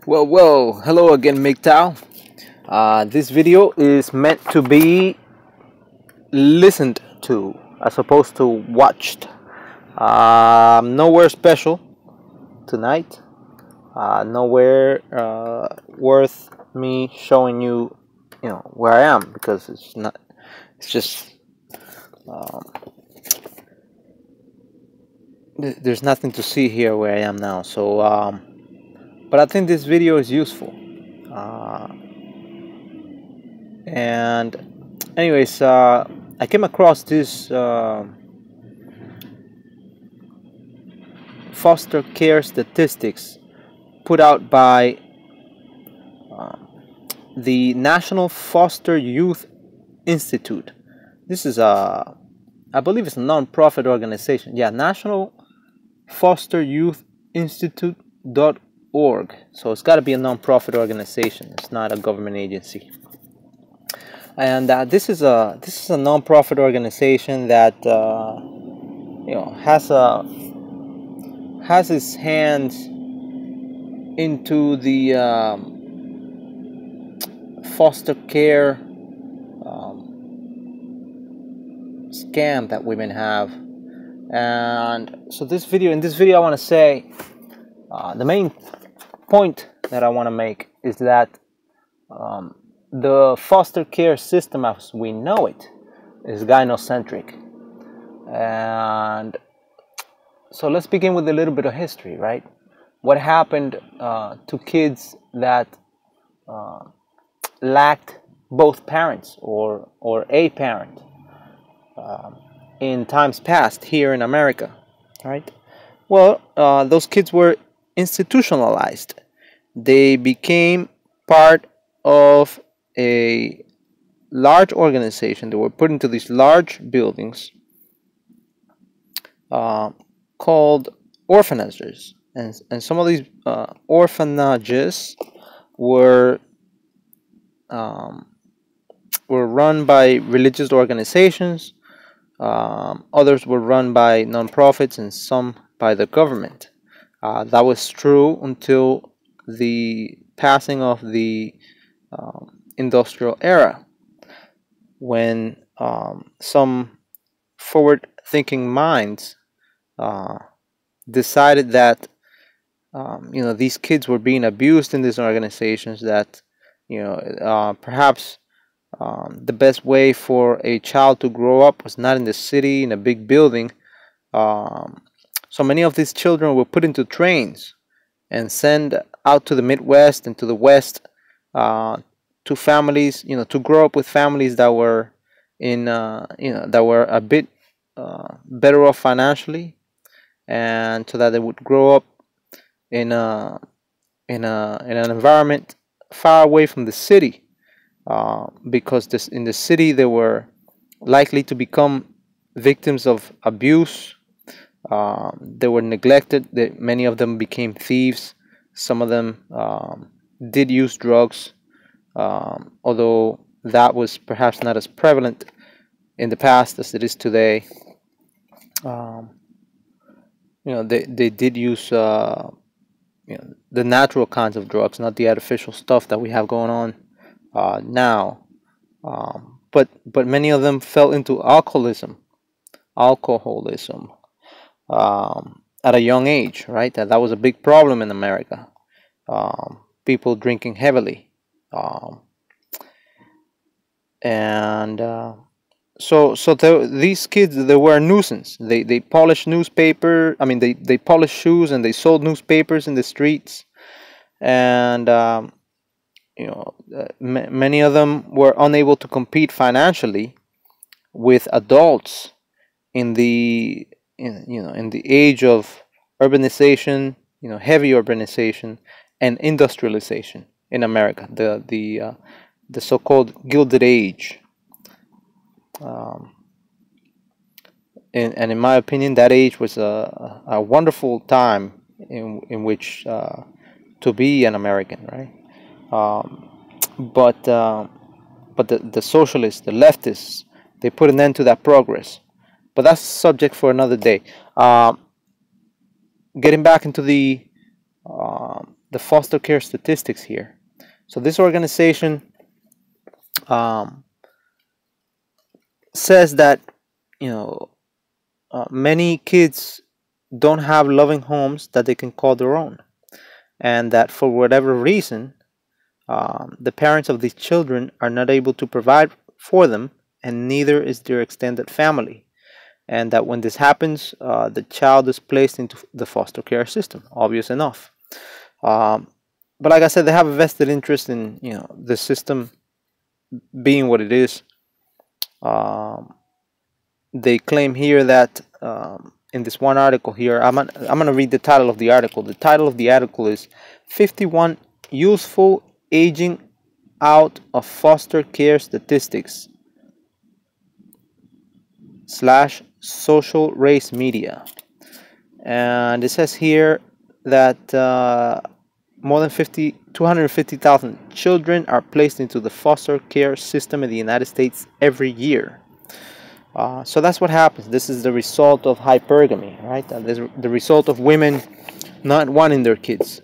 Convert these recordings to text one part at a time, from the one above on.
Well, hello again, MGTOW. This video is meant to be listened to as opposed to watched. Nowhere special tonight. Nowhere worth me showing you, where I am, because it's not. It's just there's nothing to see here where I am now. So, but I think this video is useful. And anyways, I came across this foster care statistics put out by the National Foster Youth Institute. This is I believe it's a non-profit organization. Yeah, National Foster Youth Institute.org. So it's got to be a non-profit organization. It's not a government agency. And this is a non-profit organization that has its hands into the foster care scam that women have. And so in this video I want to say the main point that I want to make is that the foster care system as we know it is gynocentric. And so let's begin with a little bit of history, right? What happened to kids that lacked both parents or a parent in times past here in America, right? Well, those kids were institutionalized. They became part of a large organization. They were put into these large buildings called orphanages, and some of these orphanages were run by religious organizations. Others were run by non-profits, and some by the government. That was true until the passing of the industrial era, when some forward-thinking minds decided that these kids were being abused in these organizations, that perhaps the best way for a child to grow up was not in the city in a big building. So many of these children were put into trains and sent out to the Midwest and to the West, to families, to grow up with families that were that were a bit better off financially, and so that they would grow up in an environment far away from the city, because in the city they were likely to become victims of abuse. They were neglected. Many of them became thieves. Some of them did use drugs, although that was perhaps not as prevalent in the past as it is today. They did use the natural kinds of drugs, not the artificial stuff that we have going on now. But many of them fell into alcoholism at a young age, right? That was a big problem in America. People drinking heavily, these kids, they were a nuisance. They polished newspaper. I mean, they polished shoes, and they sold newspapers in the streets. And many of them were unable to compete financially with adults in the age of urbanization, heavy urbanization and industrialization in America, the so-called Gilded Age. And in my opinion, that age was a wonderful time in which to be an American, right? But the socialists, the leftists, they put an end to that progress. But that's a subject for another day. Getting back into the the foster care statistics here. So this organization says that, you know, many kids don't have loving homes that they can call their own, and that for whatever reason, the parents of these children are not able to provide for them, and neither is their extended family. And that when this happens, the child is placed into the foster care system. Obvious enough. But like I said, they have a vested interest in, you know, the system being what it is. They claim here that in this one article here, I'm going to read the title of the article. The title of the article is 51 Useful Aging Out of Foster Care Statistics / Social Race Media. And it says here that more than 250,000 children are placed into the foster care system in the United States every year. So that's what happens. This is the result of hypergamy, right? This is the result of women not wanting their kids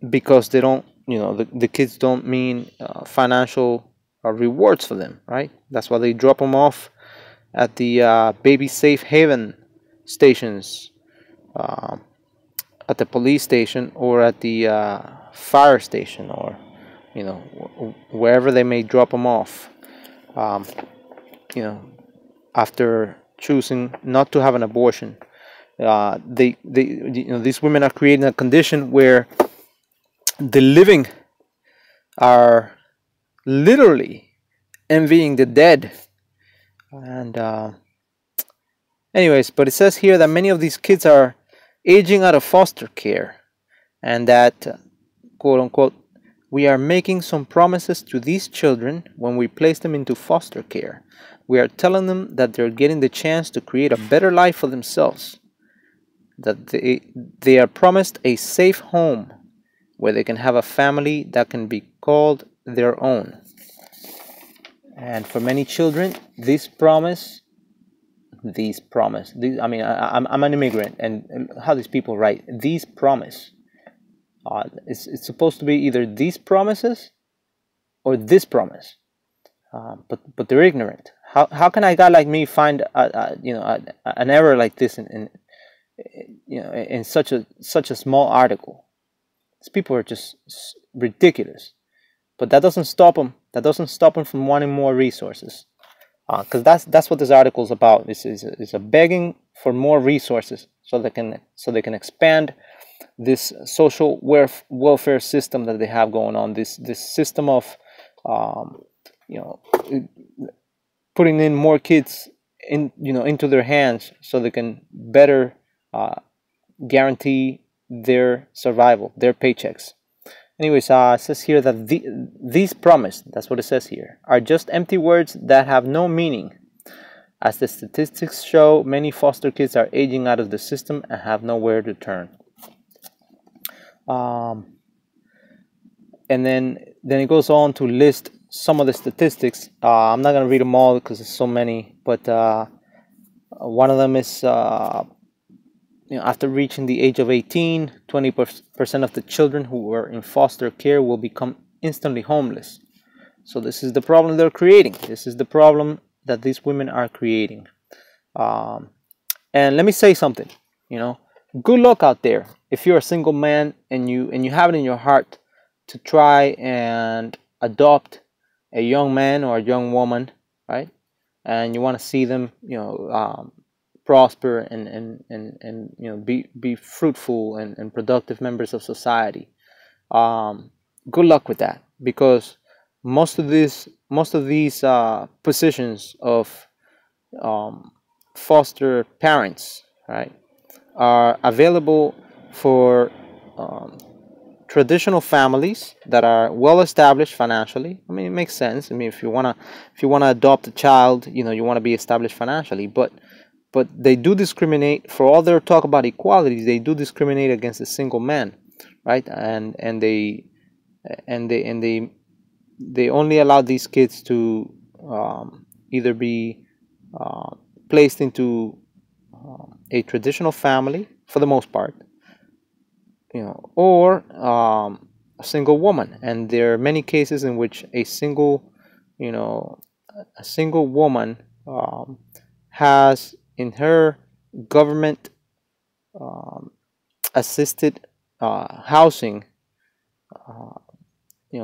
because they don't, you know, the kids don't mean financial rewards for them, right? That's why they drop them off at the baby safe haven stations, at the police station, or at the fire station, or, you know, wherever they may drop them off. You know, after choosing not to have an abortion, you know, these women are creating a condition where the living are literally envying the dead. And anyways, but it says here that many of these kids are aging out of foster care, and that, quote unquote, we are making some promises to these children when we place them into foster care. We are telling them that they're getting the chance to create a better life for themselves, that they are promised a safe home where they can have a family that can be called their own. And for many children, this promise, I mean, I'm an immigrant, and how these people write, these promise, it's supposed to be either these promises or this promise, but they're ignorant. How can a guy like me find an error like this in you know, in such a small article? These people are just ridiculous. But that doesn't stop them. That doesn't stop them from wanting more resources, because that's what this article is about. This is a begging for more resources so they can expand this social welfare system that they have going on. This system of you know, putting in more kids into their hands so they can better guarantee their survival, their paychecks. Anyways, it says here that these promises, that's what it says here, are just empty words that have no meaning. As the statistics show, many foster kids are aging out of the system and have nowhere to turn. And then it goes on to list some of the statistics. I'm not going to read them all because there's so many, but one of them is after reaching the age of 18, 20% of the children who were in foster care will become instantly homeless. So this is the problem they're creating. This is the problem that these women are creating. And let me say something, good luck out there if you're a single man and you have it in your heart to try and adopt a young man or a young woman, right? And you want to see them, prosper and be fruitful and productive members of society. Good luck with that, because most of these positions of foster parents, right, are available for traditional families that are well established financially. I mean, it makes sense. I mean, if you wanna adopt a child, you want to be established financially, but they do discriminate. For all their talk about equality, they do discriminate against a single man, right? And they only allow these kids to either be placed into a traditional family for the most part, or a single woman. And there are many cases in which a single woman has in her government assisted housing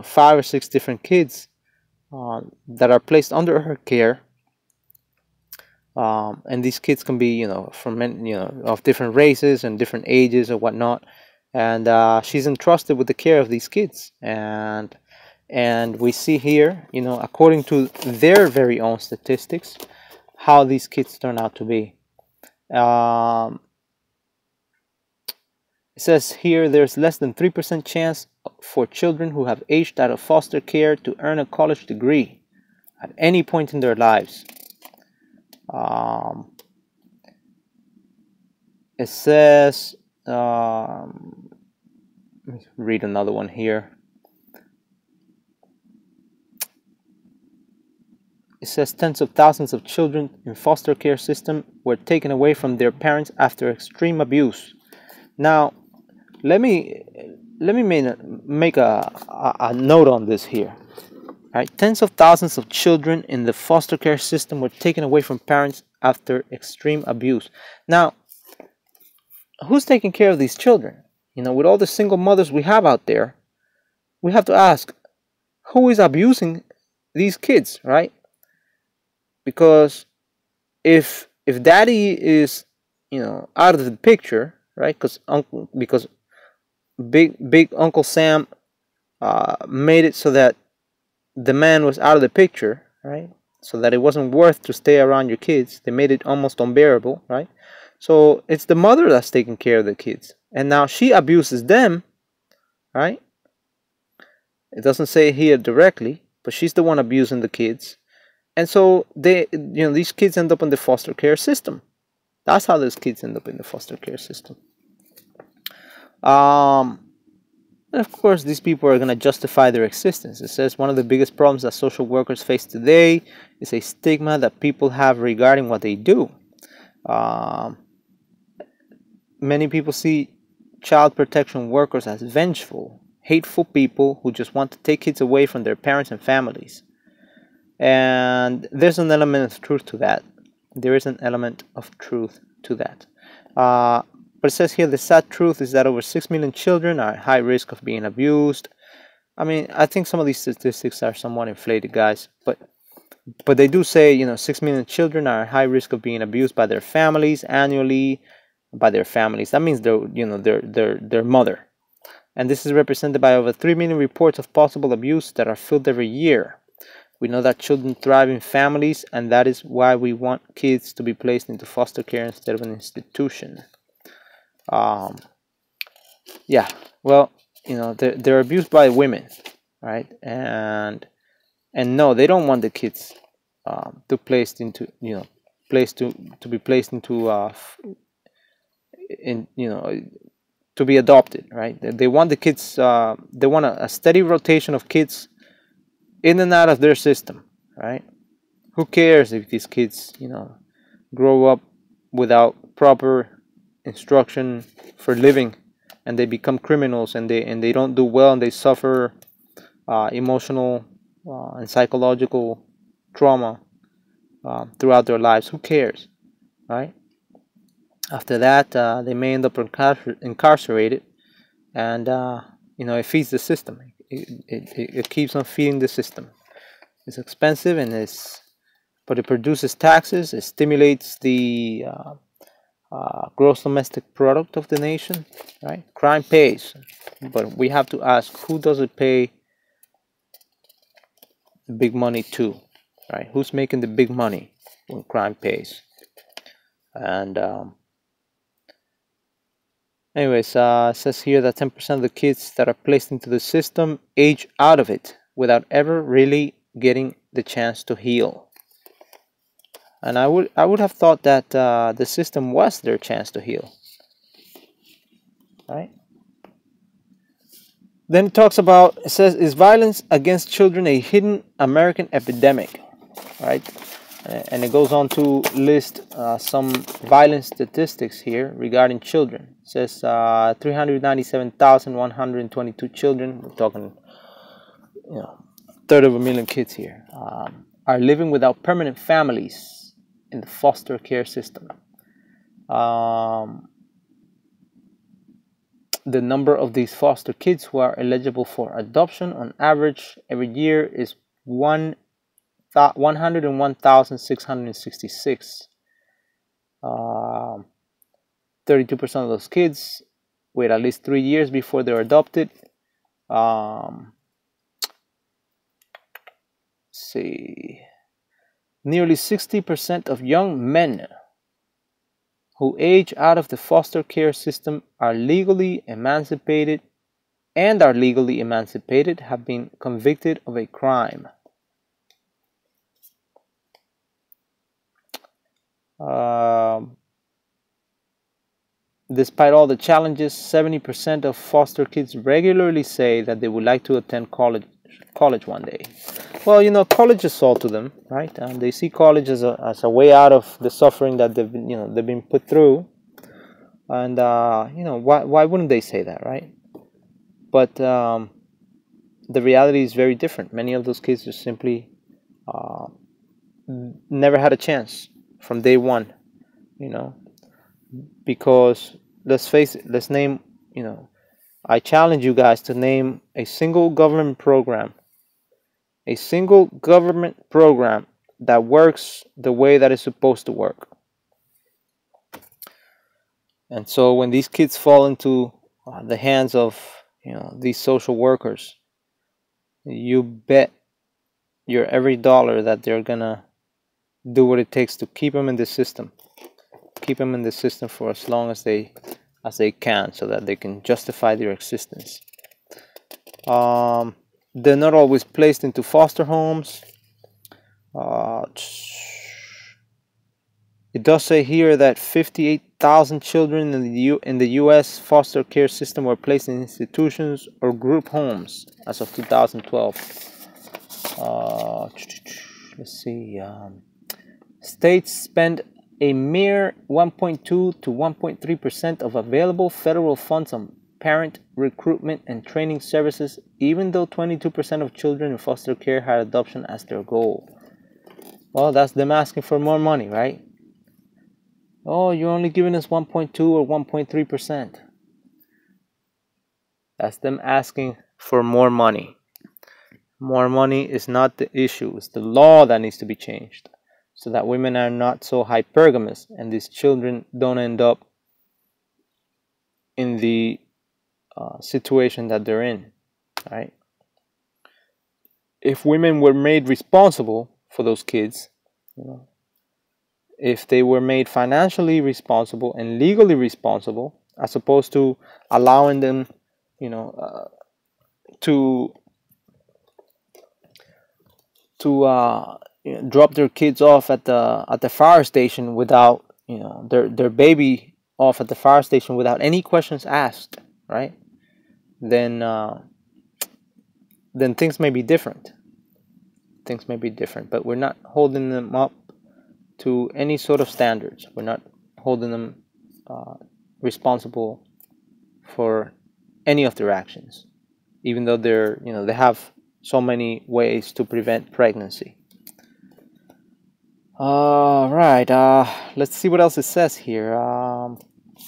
5 or 6 different kids that are placed under her care. And these kids can be from of different races and different ages or whatnot. And she's entrusted with the care of these kids. And we see here, according to their very own statistics, how these kids turn out to be. It says here there's less than 3% chance for children who have aged out of foster care to earn a college degree at any point in their lives. It says, let me read another one here. It says tens of thousands of children in foster care system were taken away from their parents after extreme abuse. Now, let me make a note on this here. Right? Tens of thousands of children in the foster care system were taken away from parents after extreme abuse. Now, who's taking care of these children? With all the single mothers we have out there, we have to ask, who is abusing these kids, right? Because if daddy is out of the picture, right? Because big Uncle Sam made it so that the man was out of the picture, right? So that it wasn't worth to stay around your kids. They made it almost unbearable, right? So it's the mother that's taking care of the kids, and now she abuses them, right? It doesn't say here directly, but she's the one abusing the kids. And so these kids end up in the foster care system. That's how those kids end up in the foster care system. And of course, these people are going to justify their existence. It says one of the biggest problems that social workers face today is a stigma that people have regarding what they do. Many people see child protection workers as vengeful, hateful people who just want to take kids away from their parents and families. And there's an element of truth to that. There is an element of truth to that. But it says here the sad truth is that over 6 million children are at high risk of being abused. I mean, I think some of these statistics are somewhat inflated, guys. But they do say, 6 million children are at high risk of being abused by their families annually. By their families, that means their mother. And this is represented by over 3 million reports of possible abuse that are filled every year. We know that children thrive in families, and that is why we want kids to be placed into foster care instead of an institution. Yeah, well, they're abused by women, right? And no, they don't want the kids to be placed into to be adopted, right? They want the kids. They want a steady rotation of kids in and out of their system, right? Who cares if these kids, grow up without proper instruction for living, and they become criminals, and they don't do well, and they suffer emotional and psychological trauma throughout their lives. Who cares, right? After that, they may end up incarcerated, and it feeds the system. It keeps on feeding the system. It's expensive, but it produces taxes. It stimulates the gross domestic product of the nation, right? Crime pays, but we have to ask, who does it pay the big money to, right? Who's making the big money when crime pays? And anyways, it says here that 10% of the kids that are placed into the system age out of it without ever really getting the chance to heal. And I would have thought that the system was their chance to heal, right? Then it says, is violence against children a hidden American epidemic, right? And it goes on to list some violent statistics here regarding children. It says 397,122 children, we're talking, third of a million kids here, are living without permanent families in the foster care system. The number of these foster kids who are eligible for adoption on average every year is 101,666. 32% of those kids wait at least 3 years before they're adopted. See, nearly 60% of young men who age out of the foster care system are legally emancipated have been convicted of a crime. Despite all the challenges, 70% of foster kids regularly say that they would like to attend college one day. Well, college is sold to them, right? They see college as a way out of the suffering that they've been put through, and why wouldn't they say that, right? But the reality is very different. Many of those kids just simply never had a chance from day one, because let's face it, let's name, I challenge you guys to name a single government program that works the way that it's supposed to work. And so when these kids fall into the hands of these social workers, you bet your every dollar that they're gonna do what it takes to keep them in the system, for as long as they can, so that they can justify their existence. They're not always placed into foster homes. It does say here that 58,000 children in the U.S. foster care system were placed in institutions or group homes as of 2012. Let's see. States spend a mere 1.2 to 1.3% of available federal funds on parent recruitment and training services, even though 22% of children in foster care had adoption as their goal. Well, that's them asking for more money, right? Oh, you're only giving us 1.2 or 1.3%. That's them asking for more money. More money is not the issue. It's the law that needs to be changed, so that women are not so hypergamous and these children don't end up in the situation that they're in, right? If women were made responsible for those kids, if they were made financially responsible and legally responsible, as opposed to allowing them, to drop their kids off at the fire station without, their baby off at the fire station without any questions asked, right? Then things may be different. But we're not holding them up to any sort of standards. We're not holding them responsible for any of their actions, even though they have so many ways to prevent pregnancy. All right, let's see what else it says here.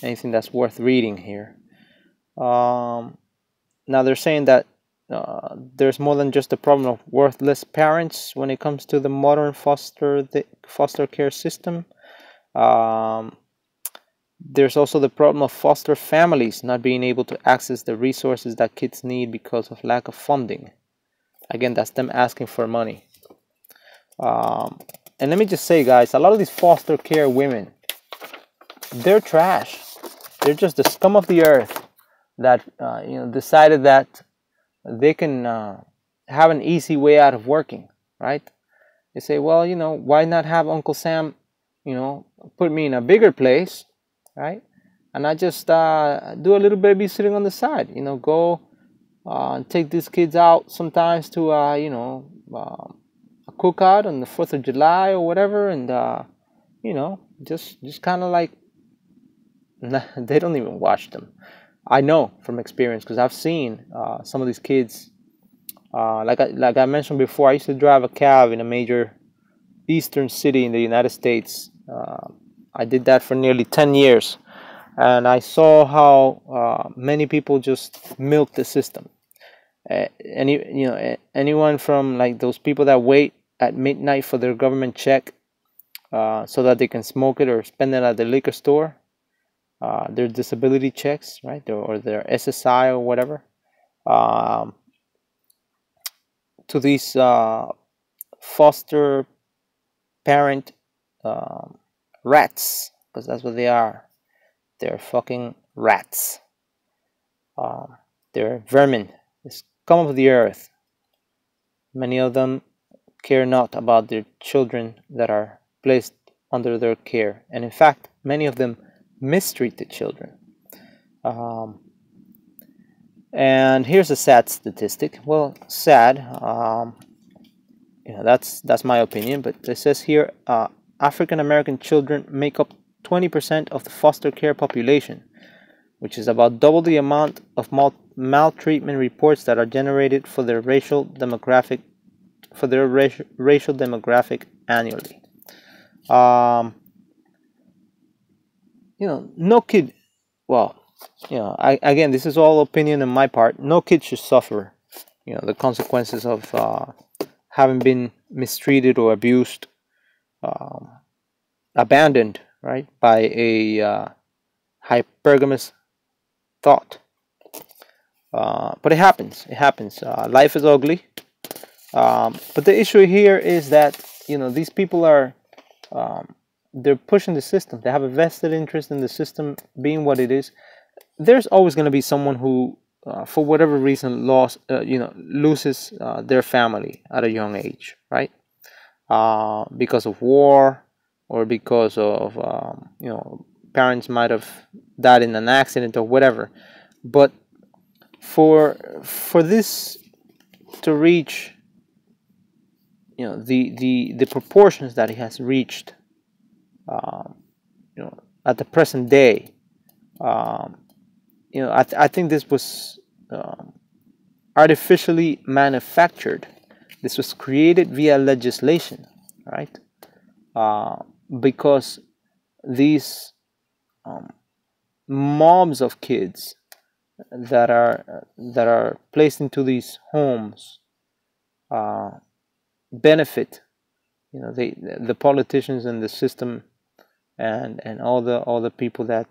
Anything that's worth reading here. Now they're saying that there's more than just a problem of worthless parents when it comes to the modern foster care system. There's also the problem of foster families not being able to access the resources that kids need because of lack of funding. Again, that's them asking for money. And let me just say, guys, a lot of these foster care women, they're trash. They're just the scum of the earth that decided that they can have an easy way out of working, right? They say, well, why not have Uncle Sam, put me in a bigger place, right? And I just do a little babysitting on the side, go take these kids out sometimes to, a cookout on the 4th of July or whatever, and you know, just kind of like they don't even watch them. I know from experience because I've seen some of these kids. Like I mentioned before, I used to drive a cab in a major eastern city in the United States. I did that for nearly 10 years, and I saw how many people just milk the system. Anyone from like those people that wait at midnight for their government check so that they can smoke it or spend it at the liquor store, their disability checks, right, or their SSI or whatever, um, to these foster parent um, rats, because that's what they are. They're fucking rats. Um, they're vermin. They scum of the earth. Many of them care not about their children that are placed under their care, and in fact, many of them mistreat the children. And here's a sad statistic. Well, sad. That's my opinion, but it says here African American children make up 20% of the foster care population, which is about double the amount of maltreatment reports that are generated for their racial demographic annually. No kid. Well, again, this is all opinion on my part. No kid should suffer, the consequences of having been mistreated or abused, abandoned, right, by a hypergamous thought. But it happens. It happens. Life is ugly. But the issue here is that these people are they're pushing the system. They have a vested interest in the system being what it is. There's always going to be someone who, for whatever reason, loses their family at a young age, right? Because of war, or because of parents might have died in an accident or whatever. But for this to reach the proportions that it has reached at the present day, I think this was artificially manufactured. This was created via legislation, right? Because these mobs of kids that are placed into these homes benefit, the politicians and the system, and all the people that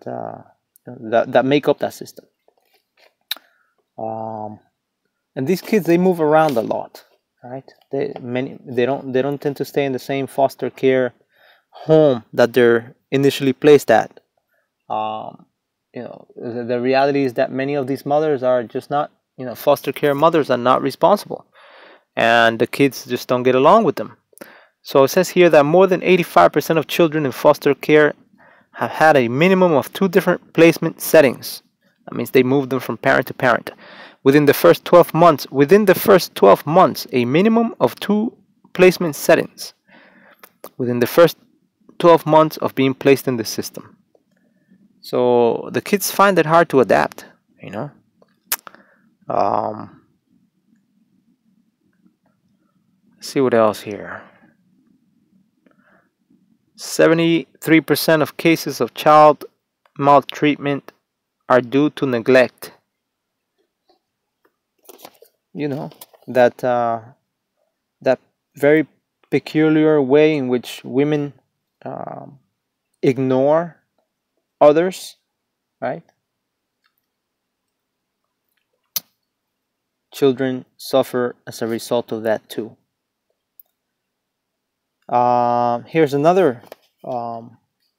make up that system. And these kids, they move around a lot, right? They don't tend to stay in the same foster care home that they're initially placed at. The reality is that many of these mothers are just not, foster care mothers are not responsible, and the kids just don't get along with them. So it says here that more than 85% of children in foster care have had a minimum of 2 different placement settings. That means they moved them from parent to parent. Within the first 12 months, a minimum of 2 placement settings. Within the first 12 months of being placed in the system. So the kids find it hard to adapt, Let's see what else here. 73% of cases of child maltreatment are due to neglect. That very peculiar way in which women ignore others, right? Children suffer as a result of that too. Here's another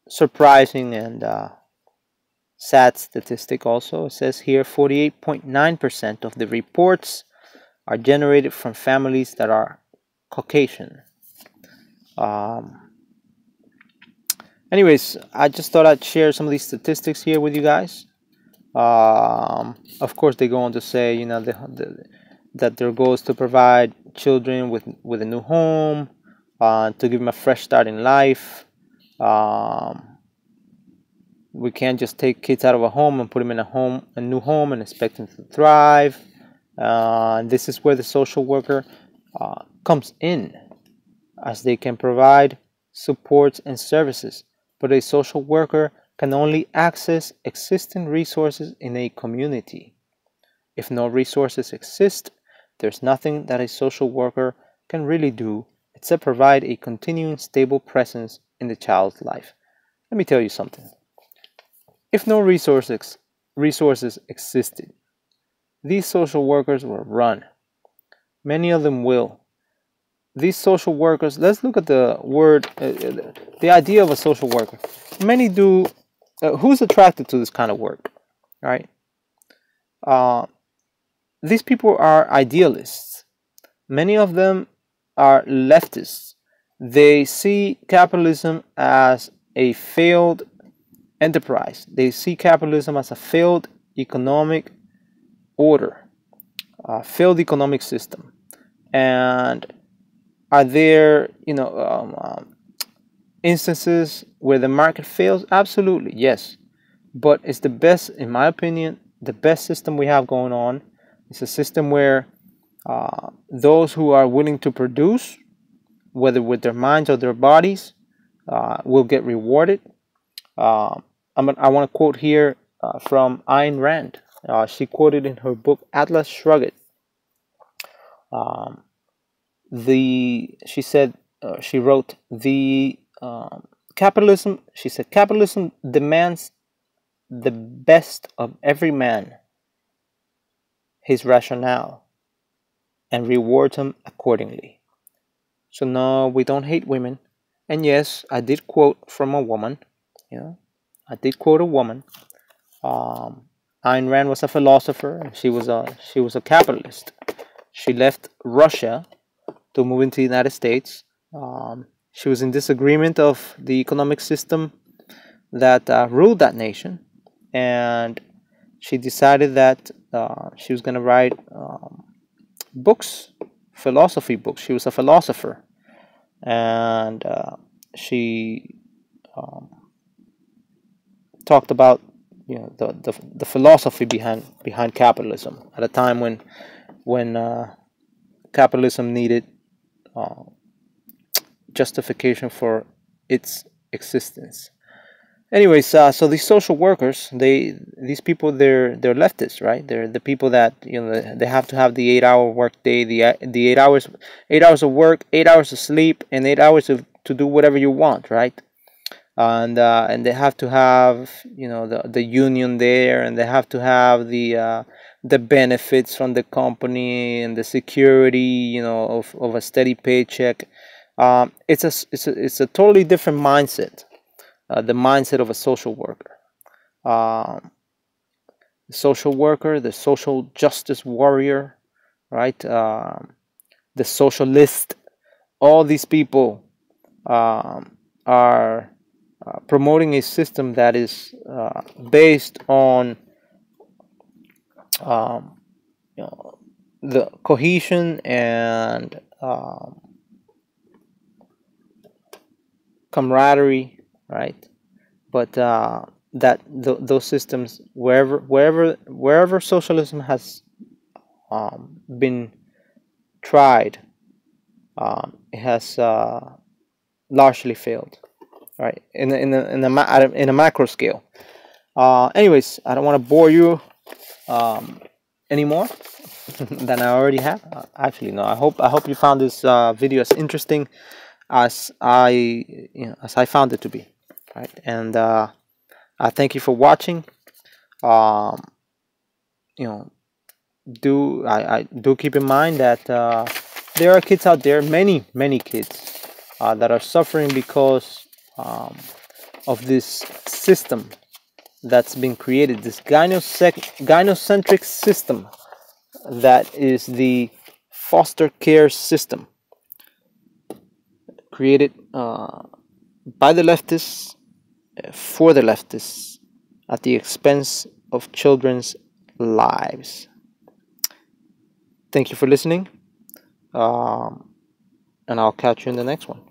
surprising and sad statistic also. It says here 48.9% of the reports are generated from families that are Caucasian. Anyways, I just thought I'd share some of these statistics here with you guys. Of course, they go on to say, that their goal is to provide children with a new home, to give them a fresh start in life. We can't just take kids out of a home and put them in a new home, and expect them to thrive. This is where the social worker comes in, as they can provide supports and services, but a social worker can only access existing resources in a community. If no resources exist, there's nothing that a social worker can really do except provide a continuing stable presence in the child's life. Let me tell you something. If no resources existed, these social workers will run. Many of them will. These social workers, let's look at the word, the idea of a social worker. Many do, who's attracted to this kind of work, right? These people are idealists. Many of them are leftists. They see capitalism as a failed enterprise. They see capitalism as a failed economic order, a failed economic system. And are there, instances where the market fails? Absolutely, yes. But it's the best, in my opinion, the best system we have going on. It's a system where those who are willing to produce, whether with their minds or their bodies, will get rewarded. I want to quote here from Ayn Rand. She quoted in her book Atlas Shrugged. She wrote, capitalism. She said, capitalism demands the best of every man, his rationale, and rewards him accordingly. So no, we don't hate women. And yes, I did quote from a woman. I did quote a woman. Ayn Rand was a philosopher, and she was a capitalist. She left Russia to move into the United States. She was in disagreement of the economic system that ruled that nation, and she decided that she was going to write books, philosophy books. She was a philosopher, and she talked about the philosophy behind capitalism at a time when capitalism needed justification for its existence. Anyways, so these social workers, these people, they're leftists, right? They're the people that they have to have the 8-hour work day, the 8 hours of work, 8 hours of sleep, and 8 hours to do whatever you want, right? And they have to have the union there, and they have to have the benefits from the company and the security of a steady paycheck. It's a totally different mindset, the mindset of a social worker. The social worker, the social justice warrior, right? The socialist. All these people are promoting a system that is based on the cohesion and camaraderie, right? But those systems, wherever socialism has been tried, it has largely failed, right? In a macro scale. Anyways, I don't want to bore you anymore than I already have. Actually, no. I hope you found this video as interesting as I found it to be, right? And I thank you for watching. Do keep in mind that there are kids out there, many kids that are suffering because of this system that's been created, this gynocentric system that is the foster care system created by the leftists, for the leftists, at the expense of children's lives. Thank you for listening, and I'll catch you in the next one.